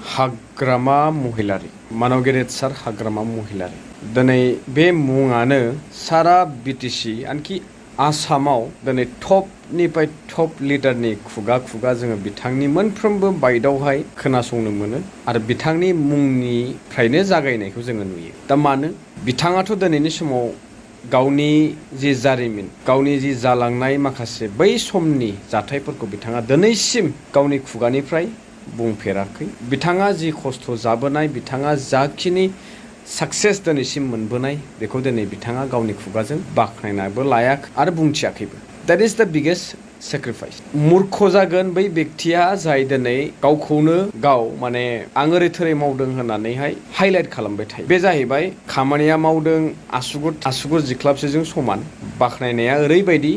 हाग्रामा महिलारि मानव गेरेमसा हाग्रामा महिलारि दिनै बे मुङानो सारा बिटिसि आनखि आसामाव दिनै टपनिफ्राय टप लिडारनि खुगा खुगा जोङो बिथांनि मोनफ्रोमबो बाइटआवहाय खोनासंनो मोनो आरो बिथांनि मुंनिफ्रायनो जागायनायखौ जोङो नुयो। दा मानो बिथाङाथ' दिनैनि समाव गावनि जि जारिमिन गावनि जि जालांनाय माखासे बै समनि जाथायफोरखौ बिथाङा दिनैसिम गावनि खुगानिफ्राय बुंफेराखै। बिथाङा जि खस्थ' जाबोनाय बिथाङा जाखिनि साक्सेस दिनैसिम मोनबोनाय बेखौ दिनै बिथाङा गावनि खुगाजों बाख्नायनाबो लायाखै आरो बुंथियाखैबो। द्याट इज द बिगेस्ट सेक्रिफाइस। मुर्ख जागोन बै बेक्तिया जाय दिनै गावखौनो गाव माने आं ओरै थोरै मावदों होननानैहाय हाइलाइट खालामबाय थायो। बे जाहैबाय खामानिया मावदों आसुगुर जिख्लाबसेजों समान बाख्नायनाया ओरैबायदि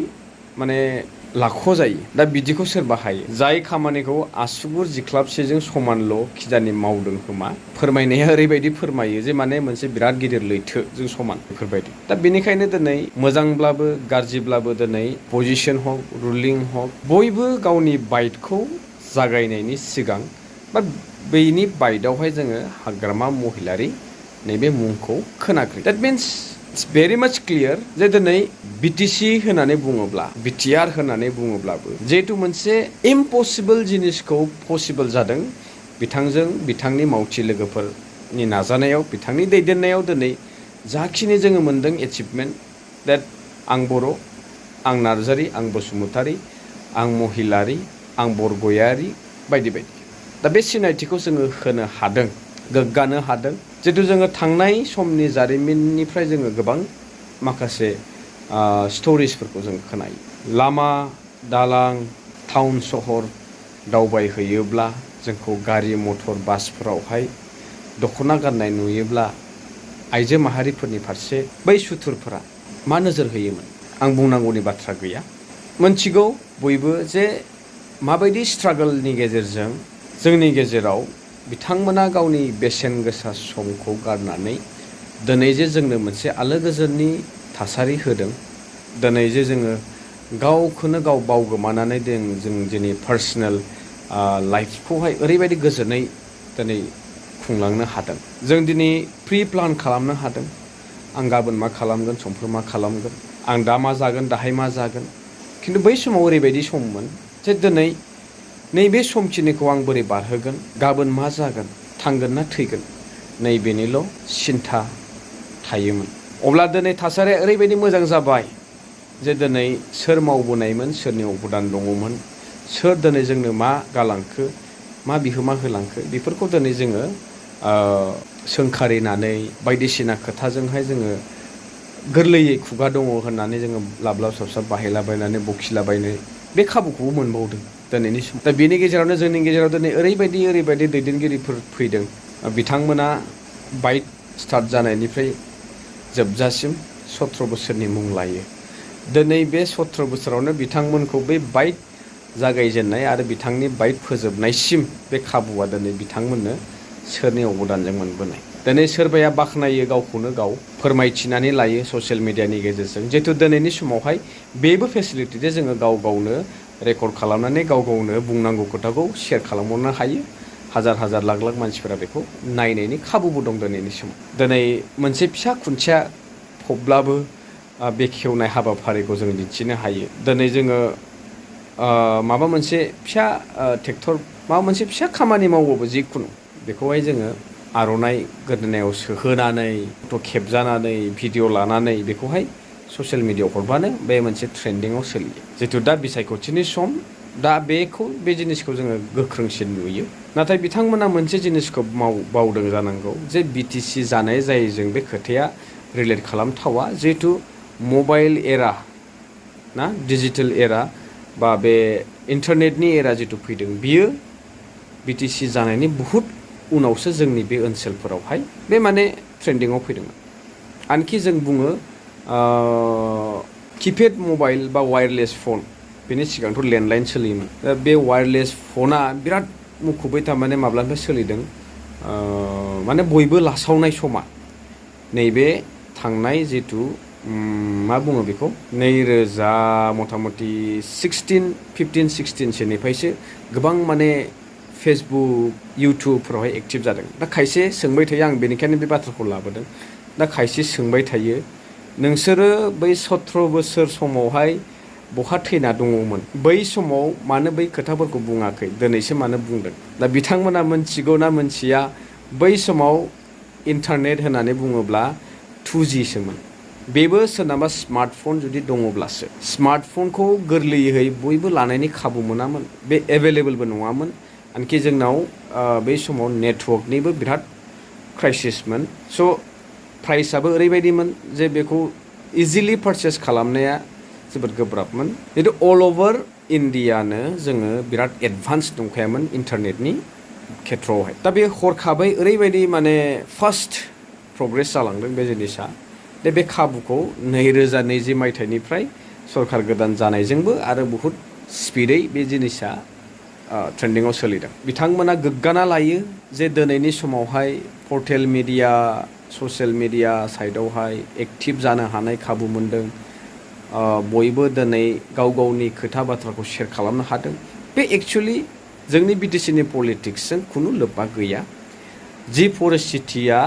माने लाख' जायो। दा बिदिखौ सोर बाहायो? जाय खामानिखौ आसुगुर जिख्लाबसेजों समानल' खिजानि मावदों खोमा फोरमायनाया ओरैबायदि फोरमायो जे माने मोनसे बिराद गिदिर लैथोजों समान बेफोरबायदि। दा बेनिखायनो दिनै मोजांब्लाबो गाज्रिब्लाबो दिनै पजिशन हक रुलिं हक बयबो गावनि बाइटखौ जागायनायनि सिगां बा बैनि बाइटआवहाय जोङो हाग्रामा महिलारि नैबे मुंखौ खोनाग्रोयो। द्याट मिन्स इट्स भेरि माच क्लियार जे दिनै बिटिसि होननानै बुङोब्ला बिटिआर होननानै बुङोब्लाबो जिहेतु मोनसे इम्पसिबल जिनिसखौ पसिबल जादों बिथांजों बिथांनि मावथि लोगोफोरनि नाजानायाव बिथांनि दैदेननायाव दिनै जाखिनि जोङो मोनदों एचिभमेन्ट द्याट आं बर', आं नार्जारि, आं बसुमतारि, आं महिलारि, आं बरगयारि बायदि बायदि। दा बे सिनायथिखौ जोङो होनो हादों, गोग्गानो हादों। जितु जोङो थांनाय समनि जारिमिननिफ्राय जोङो गोबां माखासे स्ट'रिसफोरखौ जों खोनायो। लामा दालां टाउन सहर दावबायहैयोब्ला जोंखौ गारि मटर बासफोरावहाय दख'ना गाननाय नुयोब्ला आइजो माहारिफोरनि फारसे बै सुथुरफोरा मा नोजोर होयोमोन आं बुंनांगौनि बाथ्रा गैया। मोनथिगौ बयबो जे माबायदि स्ट्रागोलनि गेजेरजों जोंनि गेजेराव बिथांमोना गावनि बेसेन गोसा समखौ गारनानै दिनै जे जोंनो मोनसे आलो गोजोननि थासारि होदों। दिनै जे जोङो गावखौनो गाव बावगोमानानै जों जोंनि पार्सनेल लाइफखौहाय ओरैबायदि गोजोनै दिनै खुंलांनो हादों। जों दिनै प्रि प्लान खालामनो हादों। आं गाबोन मा खालामगोन, समफोर मा खालामगोन, आं दा मा जागोन, दाहाय मा जागोन। खिन्थु बै समाव ओरैबायदि सममोन जे दिनै नैबे समखिनिखौ आं बोरै बारहोगोन, गाबोन मा जागोन, थांगोन ना थैगोन, नैबेनिल' सिन्था थायोमोन। अब्ला दिनै थासारिया ओरैबायदि मोजां जाबाय जे दिनै सोर मावबोनायमोन, सोरनि अबदान दङमोन, सोर दिनै जोंनो मा गालांखो, मा बिहोमा होलांखो बेफोरखौ दिनै जोङो सोंखारिनानै बायदिसिना खोथाजोंहाय जोङो गोरलैयै खुगा दङ होननानै जोङो लाब्लाब साबसाब बाहायलाबायनानै बखिलाबायनो बे खाबुखौबो मोनबावदों दिनैनि सम। दा बेनि गेजेरावनो जोंनि गेजेराव दिनै ओरैबायदि दैदेनगिरिफोर फैदों बिथांमोना बाइट स्टार्ट जानायनिफ्राय जोबजासिम 17 बोसोरनि मुं लायो। दिनै बे 17 बोसोरावनो बिथांमोनखौ बे बाइट जागायजेननाय आरो बिथांनि बाइट फोजोबनायसिम बे खाबुआ दिनै बिथांमोननो सोरनि अबदानजों मोनबोनाय। दिनै सोरबाया बाख्नायो गावखौनो गाव फोरमायथिनानै लायो ससियेल मिडियानि गेजेरजों। जिहेतु दिनैनि समावहाय बेबो फेसिलिटि जे जोङो गाव गावनो रेकर्ड खालामनानै गाव गावनो बुंनांगौ खोथाखौ शेयार खालामहरनो हायो। हाजार लाख मानसिफोरा बेखौ नायनायनि खाबुबो दं दिनैनि समाव। दिनै मोनसे फिसा खुन्थिया फबब्लाबो बेखेवनाय हाबाफारिखौ जों दिन्थिनो हायो। दिनै जोङो माबा मोनसे फिसा ट्रेक्टर माबा मोनसे फिसा खामानि मावबाबो जिखुनु बेखौहाय जोङो आर'नाइ गोदोनायाव सोहोनानै फट' खेबजानानै भिडिअ लानानै बेखौहाय ससियेल मिडियायाव हरबानो बे मोनसे ट्रेन्डिंआव सोलियो। जितु दा बिसायख'थिनि सम, दा बे जिनिसखौ जोङो गोख्रोंसिन नुयो। नाथाय बिथांमोना मोनसे जिनिसखौ बावदों जानांगौ जे बिटिसि जानाय जायैजों बे खोथाया रिलेट खालामथावा। जिहेतु मबाइल एरा ना डिजिटेल एरा बा बे इन्टारनेटनि एरा जिथु फैदों बियो बिटिसि जानायनि बहुद उनावसो जोंनि बे ओनसोलफोरावहाय बे माने ट्रेन्डिंआव फैदोंमोन। आनखि जों बुङो किपेड मबाइल बा वायारलेस फन बेनि सिगांथ' लेन्डलाइन सोलियोमोन। दा बे वायारलेस फना बिराद मुखुबै थारमाने माब्लानिफ्राय सोलिदों माने बयबो लासावनाय समा नैबे थांनाय जिथु मा बुङो बेखौ 2000 मथा मथि 15-16 सोनिफ्रायसो गोबां माने फेसबुक इउटुबफोरावहाय एक्टिभ जादों। दा खायसे सोंबाय थायो, आं बेनिखायनो बे बाथ्राखौ लाबोदों। दा खायसे सोंबाय थायो, नोंसोरो बै 17 बोसोर समावहाय बहा थैना दङमोन? बै समाव मानो बै खोथाफोरखौ बुङाखै? दिनैसो मानो बुंदों? दा बिथांमोना मोनथिगौ ना मोनथिया, बै समाव इन्टारनेट होननानै बुङोब्ला 2G सोमोन। बेबो सोरनाबा स्मार्टफन जुदि दङब्लासो। स्मार्टफनखौ गोरलैयै बयबो लानायनि खाबु मोनामोन, बे एभेलेबलबो नङामोन। आनखि जोंनाव बै समाव नेटवर्कनिबो बिराद क्राइसिसमोन। स' प्राइसआबो ओरैबायदिमोन जे बेखौ इजिलि पारचेस खालामनाया जोबोद गोब्राबमोन। खिन्थु अल अभार इन्डियानो जोङो बिराद एडभान्स दंखायामोन इन्टारनेटनि खेथ्रआवहाय। दा बे हरखाबै ओरैबायदि माने फास्ट प्रग्रेस जालांदों बे जिनिसा। दा बे खाबुखौ 2020 मायथाइनिफ्राय सरकार गोदान जानायजोंबो आरो बहुद स्पिडै बे जिनिसा ट्रेन्डिंआव सोलिदों। बिथांमोना गोग्गाना लायो जे दिनैनि समावहाय पर्टेल मिडिया, ससियेल मिडिया साइडआवहाय एक्टिभ जानो हानाय खाबु मोनदों। बयबो दिनै गाव गावनि खोथा बाथ्राखौ शेयार खालामनो हादों। बे एक्सुवेलि जोंनि बिटिसिनि पलिटिक्सजों खुनु लोब्बा गैया। जि परिस्थितिया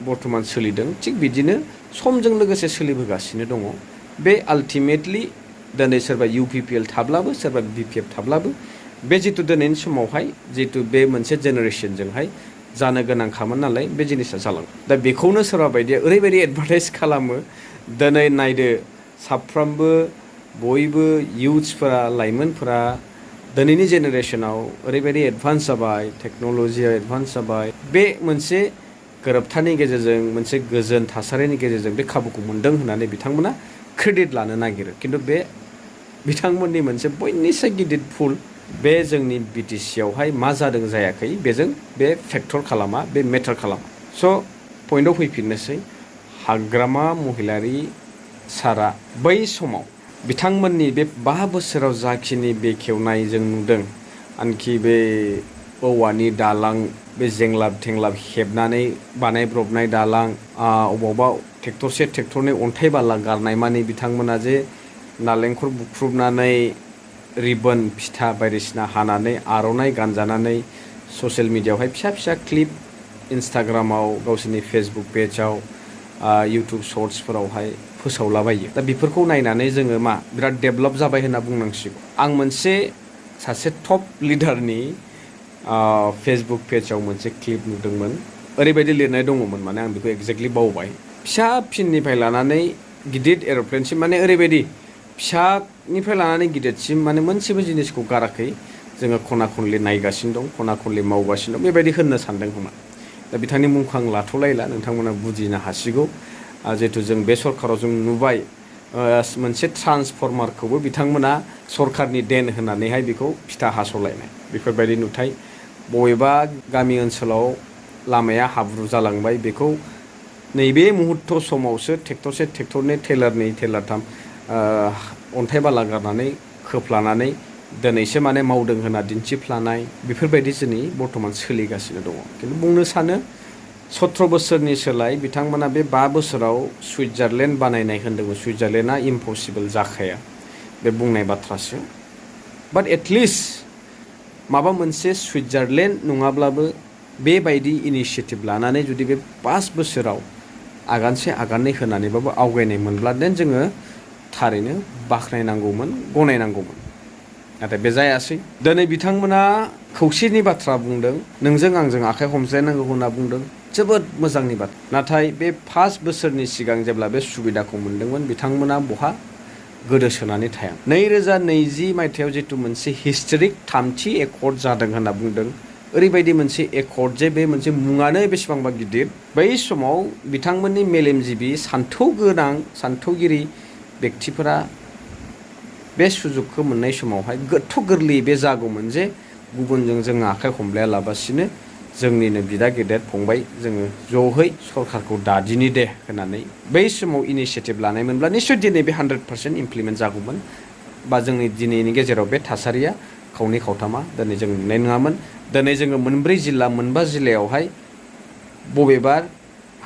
बर्थमान सोलिदों थिग बिदिनो समजों लोगोसे सोलिबोगासिनो दङ। बे आल्टिमेटलि दिनै सोरबा UPPL थाब्लाबो सोरबा BPF थाब्लाबो बे जिथु दिनैनि समावहाय जितु बे मोनसे जेनेरेसनजोंहाय जानो गोनांखामोन नालाय बे जिनिसा जालांदों। दा बेखौनो सोरबा बायदिया ओरैबायदि एडभार्टाइज खालामो, दिनै नायदो साफ्रोमबो बयबो इयुथ्सफोरा, लाइमोनफोरा दिनैनि जेनेरेसनाव ओरैबायदि एडभान्स जाबाय, टेक्न'लजिया एडभान्स जाबाय। बे मोनसे गोरोबथानि गेजेरजों, मोनसे गोजोन थासारिनि गेजेरजों बे खाबुखौ मोनदों होननानै बिथांमोना क्रेडिट लानो नागिरो। खिन्थु बे बिथांमोननि मोनसे बयनिसाय गिदिर भुल। बे जोंनि BTCआवहाय मा जादों जायाखै बेजों बे फेक्टर खालामा, बे मेटार खालामा। स' पइन्टआव फैफिननोसै, हाग्रामा महिलारी सारा बै समाव बिथांमोननि बे 5 बोसोराव जाखिनि बेखेवनाय जों नुदों, आनखि बे औवानि दालां, बे जेंलाब थेंलाब हेबनानै बानायब्रबनाय दालां, अबावबा ट्रेक्टरसे ट्रेक्टरनै अन्थाइ बाला गारनाय मानि बिथांमोना जे नालेंखर बुख्रुबनानै रिबन फिथा बायदिसिना हानानै आर'नाइ गानजानानै ससियेल मिडियाआवहाय फिसा फिसा क्लिप इन्सटाग्रामाव, गावसोरनि फेसबुक पेजाव, इउटुब शर्ट्सफोरावहाय फोसावलाबायो। दा बेफोरखौ नायनानै जोङो मा बिराद डेभेलप जाबाय होनना बुंनांसिगौ। आं मोनसे सासे टप लिडारनि फेसबुक पेजाव मोनसे क्लिप नुदोंमोन। ओरैबायदि लिरनाय दङमोन, माने आं बेखौ एक्जेक्टलि बावबाय। फिसा फिननिफ्राय लानानै गिदिर एर'प्लेनसिम, माने ओरैबायदि फिसानिफ्राय लानानै गिदिरसिम माने मोनसेबो जिनिसखौ गाराखै। जोङो खना खनलि नायगासिनो दं, खना खनलि मावगासिनो दं, बेबायदि होननो सानदों खोमा। दा बिथांनि मुंखौ आं लाथ'लायला, नोंथांमोना बुजिनो हासिगौ। जिहेतु जों बे सरकाराव जों नुबाय मोनसे ट्रान्सफर्मारखौबो बिथांमोना सरकारनि देन होनानैहाय बेखौ फिथा हास'लायनाय, बेफोरबायदि नुथाय। बबेबा गामि ओनसोलाव लामाया हाब्रु जालांबाय, बेखौ नैबे मुहुर्त समावसो ट्रेक्टरसे ट्रेक्टरनै, टेलारनै टेलारथाम अन्थाइ बाला गारनानै खोफ्लानानै दिनैसो माने मावदों होनना दिन्थिफ्लानाय, बेफोरबायदि जोंनि बर्थमान सोलिगासिनो दङ। खिन्थु बुंनो सानो 17 बोसोरनि सोलाय बिथांमोना बे 5 बोसोराव सुइजारलेण्ड बानायनाय होन्दोंमोन। सुइजारलेण्डआ इम्पसिबल जाखाया, बे बुंनाय बाथ्रासो। बाट एटलिस्ट माबा मोनसे सुइजारलेण्ड नङाब्लाबो बेबायदि इनिसियेटिभ लानानै जुदि बे 5 बोसोराव आगानसे आगाननै होनानैबाबो आवगायनाय मोनब्ला देन जोङो थारैनो बाख्नायनांगौमोन, गनायनांगौमोन। नाथाय बे जायासै। दिनै बिथांमोना खौसेनि बाथ्रा बुंदों, नोंजों आंजों आखाइ हमज्लायनांगौ होनना बुंदों, जोबोद मोजांनि बाथ्रा। नाथाय बे 5 बोसोरनि सिगां जेब्ला बे सुबिदाखौ मोनदोंमोन, बिथांमोना बहा गोदोसोनानै थाया। 2020 मायथाइयाव जितु मोनसे हिस्टरिक 3थि एकर्ड जादों होनना बुंदों, ओरैबायदि मोनसे एकर्ड जे बे मोनसे मुङानो बेसेबांबा गिदिर। बै समाव बिथांमोननि मेलेमजिबि, सान्थौ गोनां, सान्थौगिरि बेक्तिफोरा बे सुजुगखौ मोननाय समावहाय गोथौ गोरलैयै बे जागौमोन जे गुबुनजों जोङो आखाइ हमलायालाबासिनो जोंनिनो बिदा गेदेर फंबाय जोङो ज'है सरकारखौ दादिनि दे होननानै बै समाव इनिसियेटिभ लानायमोनब्ला निस्सय दिनै बे 100% इमप्लिमेन्ट जागौमोन। बा जोंनि दिनैनि गेजेराव बे थासारिया खावनै खावथामा दिनै जों नुनाय नङामोन। दिनै जोङो 4 जिल्ला 5 जिल्लायावहाय बबेबा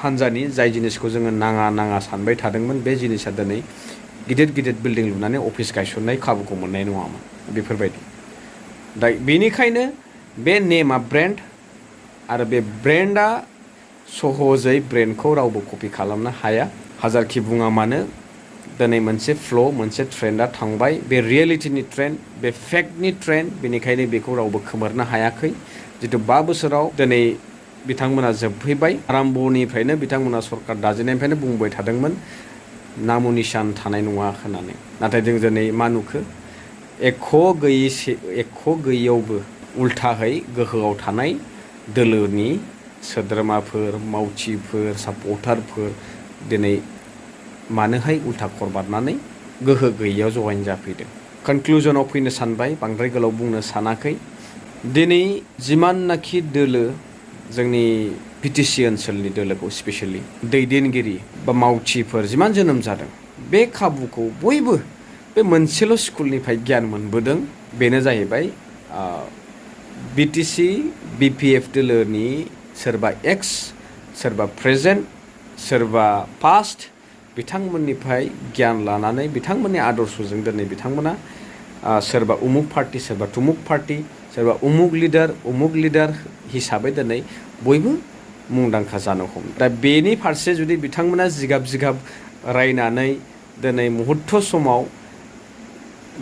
हान्जानि जाय जिनिसखौ जोङो नाङा सानबाय थादोंमोन, बे जिनिसा दिनै गिदिर गिदिर बिल्डिं लुनानै अफिस गायसननाय खाबुखौ मोननाय नङामोन। बेफोरबायदि दा बेनिखायनो बे नेमा ब्रेन्ड आरो बे ब्रेन्डआ सहजै ब्रेन्डखौ रावबो कपि खालामनो हाया हाजारखि बुङा मानो दिनै मोनसे मोनसे ट्रेन्डआ थांबाय बे रियेलिटिनि ट्रेन्ड बे फेक्टनि ट्रेन्ड बेनिखायनो बेखौ रावबो खोमोरनो हायाखै जितु 5 बोसोराव दिनै बिथांमोना जोबफैबाय आराम्भनिफ्रायनो बिथांमोना सरकार दाजेननायनिफ्रायनो बुंबाय थादोंमोन नामु निशान थानाय नङा होननानै नाथाय जों दिनै मा नुखो एख' गैयैयावबो उल्थाहै गोहोआव थानाय दोलोनि सोद्रोमाफोर मावथिफोर सापर्टारफोर दिनै मानोहाय उल्था खर बारनानै गोहो गैयैयाव जयेन जाफैदों कनक्लुजनाव फैनो सानबाय बांद्राय गोलाव बुंनो सानाखै दिनै जिमाननाखि दोलो जोंनि बिटिसि ओनसोलनि दोलोखौ स्पेसियेलि दैदेनगिरि बा मावथिफोर जिमान जोनोम जादों बे खाबुखौ बयबो बे मोनसेल' स्कुलनिफ्राय गियान मोनबोदों बेनो जाहैबाय बिटिसि बिपिएफ दोलोनि सोरबा एक्स सोरबा प्रेजेन्ट सोरबा पास्ट बिथांमोननिफ्राय गियान लानानै बिथांमोननि आदर्शजों दिनै बिथांमोना सोरबा उमुक पार्टी सोरबा तुमुक पार्टी सोरबा उमुक लिडार हिसाबै दिनै बयबो मुंदांखा जानो हमो दा बेनि फारसे जुदि बिथांमोना जिगाब रायनानै दिनै मुहुर्त समाव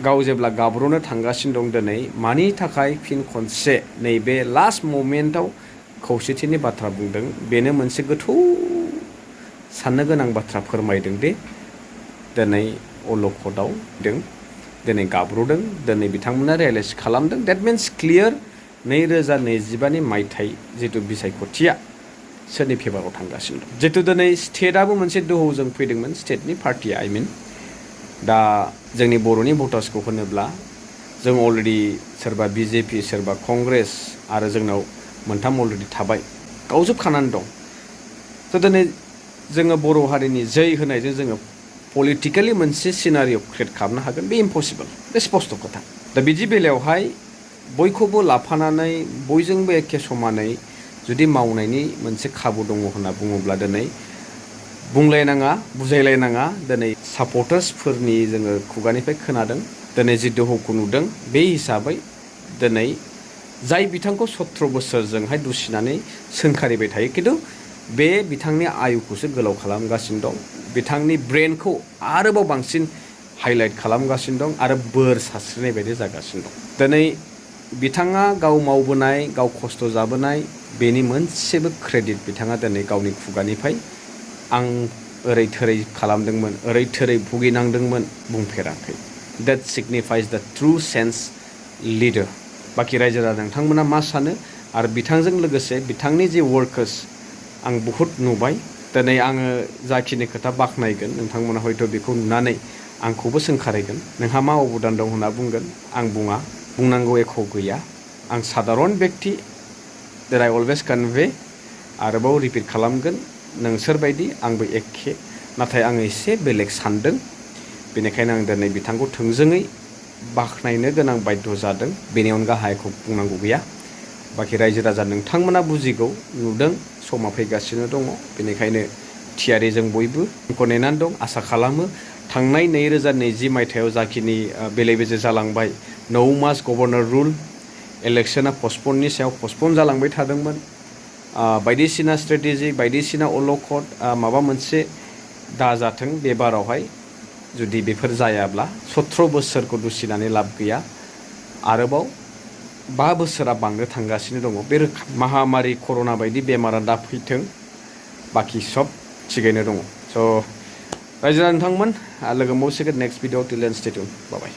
गाव जेब्ला गाब्र'नो थांगासिनो दं दिनै मानि थाखाय फिन खनसे नैबे लास्ट ममेन्टआव खौसेथिनि बाथ्रा बुंदों बेनो मोनसे गोथौ साननो गोनां बाथ्रा फोरमायदों दे दिनै अलखदाव दिनै गाब्र'दों दिनै बिथांमोना रियेलाइज खालामदों देट मिन्स क्लियार 2025 मायथाइ जितु बिसायख'थिया सोरनि फेभाराव थांगासिनो दं जितु दिनै स्टेटआबो मोनसे दोहौजों फैदोंमोन स्टेटनि पार्टिया दा जोंनि बर'नि भटार्सखौ होनोब्ला जों अलरेडि सोरबा बिजेपि सोरबा कंग्रेस आरो जोंनाव मोनथाम अलरेडि थाबाय गावजोबखानानै दं थ' दिनै जोङो बर' हारिनि जै होनायजों जोङो पलिटिकेलि मोनसे सिनारिय' क्रियेट खालामनो हागोन बे इम्पसिबल बे स्पस्ट' खोथा दा बिदि बेलायावहाय बयखौबो लाफानानै बयजोंबो एखे समानै जुदि मावनायनि मोनसे खाबु दङ होनना बुङोब्ला दिनै बुंलायनाङा बुजायलायनाङा दिनै सापर्टार्सफोरनि जोङो खुगानिफ्राय खोनादों दिनै जि दोहौखौ नुदों बे हिसाबै दिनै जाय बिथांखौ 17 बोसोरजोंहाय दुसिनानै सोंखारिबाय थायो खिन्थु बे बिथांनि आयुखौसो गोलाव खालामगासिनो दं बिथांनि ब्रेनखौ आरोबाव बांसिन हाइलाइट खालामगासिनो दं आरो बोर सारस्रिनाय बायदि जागासिनो दं दिनै बिथाङा गाव मावबोनाय गाव खस्थ' जाबोनाय बेनि मोनसेबो क्रेडिट बिथाङा दिनै गावनि खुगानिफ्राय आं ओरै थोरै खालामदोंमोन ओरै थोरै भुगिनांदोंमोन बुंफेराखै that signifies the true sense leader बाखि रायजो राजा नोंथांमोना मा सानो आरो बिथांजों लोगोसे बिथांनि जे वर्कार्स आं बहुद नुबाय दिनै आङो जाखिनि खोथा बाख्नायगोन नोंथांमोना हयथ' बेखौ नुनानै आंखौबो सोंखारिगोन नोंहा मा अबदान दं होनना बुंगोन आं बुंनांगौ एख' गैया आं साधारन बेक्ति that I always convey आरोबाव रिपिट खालामगोन नोंसोरबायदि आंबो एखे नाथाय आङो एसे बेलेग सानदों बेनिखायनो आं दिनै बिथांखौ थोंजोङै बाख्नायनो गोनां बाध्य जादों बेनि अनगा हायखौ बुंनांगौ गैया बाखि रायजो राजा नोंथांमोना बुजिगौ नुदों समा फैगासिनो दङ बेनिखायनो थियारि जों बयबो समखौ नेनानै दं आसा खालामो थांनाय 2020 मायथाइयाव जाखिनि बेले बेजे जालांबाय 9 मास गभर्नर रुल इलेक्शना पस्टपननि सायाव पस्टपन जालांबाय थादोंमोन बायदिसिना स्ट्रेटेजि बायदिसिना अलखद माबा मोनसे दाजाथों बे बारावहाय जुदि बेफोर जायाब्ला 17 बोसोरखौ दुसिनानै लाब गैया आरोबाव 5 बोसोरा बांनो थांगासिनो दङ बे रोखोम महामारी कर'ना बायदि बेमारा दा फैथों बाखि सब थिगैनो दङ स' रायजो नोंथांमोन लोगो मोनसिगोन नेक्स्ट भिडिअ टिल देन स्टे टिउन बाय